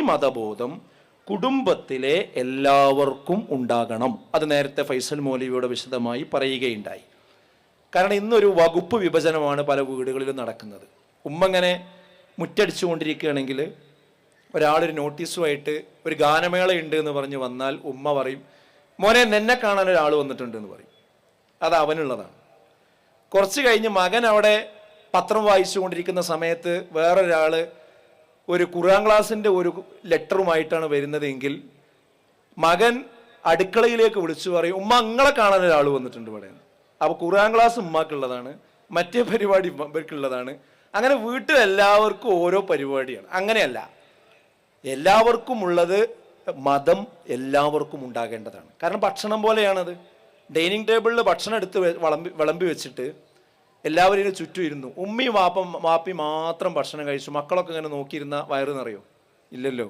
മതബോധം കുടുംബത്തിലെ എല്ലാവർക്കും ഉണ്ടാകണം. അത് നേരത്തെ ഫൈസൽ മൗലവിയോട് വിശദമായി പറയുകയുണ്ടായി. കാരണം ഇന്നൊരു വകുപ്പ് വിഭജനമാണ് പല വീടുകളിലും നടക്കുന്നത്. ഉമ്മ ഇങ്ങനെ മുറ്റടിച്ചുകൊണ്ടിരിക്കുകയാണെങ്കിൽ ഒരാളൊരു നോട്ടീസുമായിട്ട് ഒരു ഗാനമേള ഉണ്ട് എന്ന് പറഞ്ഞ് വന്നാൽ ഉമ്മ പറയും, മോനെ നിന്നെ കാണാൻ ഒരാൾ വന്നിട്ടുണ്ട് എന്ന് പറയും. അത് അവനുള്ളതാണ്. കുറച്ച് കഴിഞ്ഞ് മകൻ അവിടെ പത്രം വായിച്ചു കൊണ്ടിരിക്കുന്ന സമയത്ത് വേറൊരാൾ ഒരു ഖുർആൻ ക്ലാസിൻ്റെ ഒരു ലെറ്ററുമായിട്ടാണ് വരുന്നതെങ്കിൽ മകൻ അടുക്കളയിലേക്ക് വിളിച്ചു പറയും, ഉമ്മ നിങ്ങളെ കാണാൻ ഒരാൾ വന്നിട്ടുണ്ട് ഇവിടെ. അപ്പോൾ ഖുർആൻ ക്ലാസ് ഉമ്മാക്കുള്ളതാണ്, മറ്റേ പരിപാടി ഇവർക്കുള്ളതാണ്. അങ്ങനെ വീട്ടിൽ എല്ലാവർക്കും ഓരോ പരിപാടിയാണ്. അങ്ങനെയല്ല, എല്ലാവർക്കും ഉള്ളത് മതം എല്ലാവർക്കും ഉണ്ടാകേണ്ടതാണ്. കാരണം ഭക്ഷണം പോലെയാണത്. ഡൈനിങ് ടേബിളിൽ ഭക്ഷണം എടുത്ത് വിളമ്പി വെച്ചിട്ട് എല്ലാവരും ചുറ്റും ഇരുന്നു. ഉമ്മയും വാപ്പി മാത്രം ഭക്ഷണം കഴിച്ചു. മക്കളൊക്കെ ഇങ്ങനെ നോക്കിയിരുന്ന വയറ് നിറയോ? ഇല്ലല്ലോ.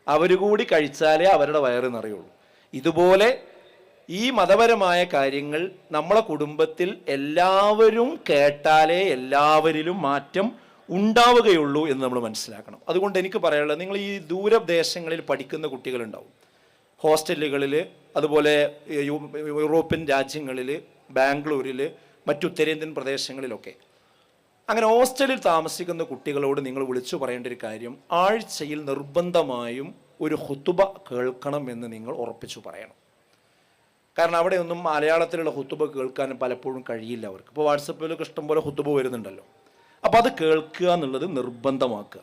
അവർ കൂടി കഴിച്ചാലേ അവരുടെ വയറ് നിറയുള്ളൂ. ഇതുപോലെ ഈ മതപരമായ കാര്യങ്ങൾ നമ്മളെ കുടുംബത്തിൽ എല്ലാവരും കേട്ടാലേ എല്ലാവരിലും മാറ്റം ഉണ്ടാവുകയുള്ളൂ എന്ന് നമ്മൾ മനസ്സിലാക്കണം. അതുകൊണ്ട് എനിക്ക് പറയാനുള്ളത്, നിങ്ങൾ ഈ ദൂരദേശങ്ങളിൽ പഠിക്കുന്ന കുട്ടികളുണ്ടാവും, ഹോസ്റ്റലുകളിൽ, അതുപോലെ യൂറോപ്യൻ രാജ്യങ്ങളിൽ, ബാംഗ്ലൂരിൽ, മറ്റുത്തരേന്ത്യൻ പ്രദേശങ്ങളിലൊക്കെ. അങ്ങനെ ഹോസ്റ്റലിൽ താമസിക്കുന്ന കുട്ടികളോട് നിങ്ങൾ വിളിച്ചു പറയേണ്ട ഒരു കാര്യം, ആഴ്ചയിൽ നിർബന്ധമായും ഒരു ഖുതുബ കേൾക്കണം എന്ന് നിങ്ങൾ ഉറപ്പിച്ചു പറയണം. കാരണം അവിടെയൊന്നും മലയാളത്തിലുള്ള ഖുതുബ കേൾക്കാൻ പലപ്പോഴും കഴിയില്ല അവർക്ക്. ഇപ്പോൾ വാട്സപ്പിലൊക്കെ ഇഷ്ടംപോലെ ഖുതുബ വരുന്നുണ്ടല്ലോ. അപ്പോൾ അത് കേൾക്കുക എന്നുള്ളത് നിർബന്ധമാക്കുക.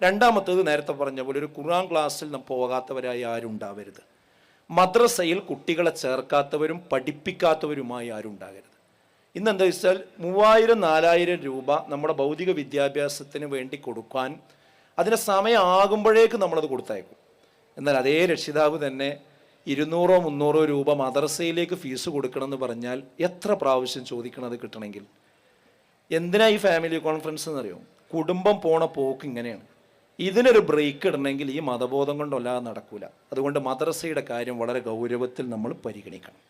രണ്ടാമത്തേത്, നേരത്തെ പറഞ്ഞ പോലെ ഒരു ഖുർആൻ ക്ലാസ്സിൽ പോകാത്തവരായി ആരും ഉണ്ടാവരുത്. മദ്രസയിൽ കുട്ടികളെ ചേർക്കാത്തവരും പഠിപ്പിക്കാത്തവരുമായി ആരും ഉണ്ടാകരുത്. ഇന്നെന്താ വെച്ചാൽ 3000-4000 രൂപ നമ്മുടെ ഭൗതിക വിദ്യാഭ്യാസത്തിന് വേണ്ടി കൊടുക്കാൻ അതിന് സമയം ആകുമ്പോഴേക്ക് നമ്മളത് കൊടുത്തയക്കും. എന്നാൽ അതേ രക്ഷിതാവ് തന്നെ 200-300 രൂപ മദ്രസയിലേക്ക് ഫീസ് കൊടുക്കണമെന്ന് പറഞ്ഞാൽ എത്ര പ്രാവശ്യം ചോദിക്കണം അത് കിട്ടണമെങ്കിൽ? എന്തിനാ ഈ ഫാമിലി കോൺഫറൻസ് എന്നറിയോ? കുടുംബം പോണ പോക്ക് ഇങ്ങനെയാണ്. ഇതിനൊരു ബ്രേക്ക് ഇടണമെങ്കിൽ ഈ മതബോധം കൊണ്ടല്ലാതെ നടക്കൂല. അതുകൊണ്ട് മദ്രസയുടെ കാര്യം വളരെ ഗൗരവത്തിൽ നമ്മൾ പരിഗണിക്കണം.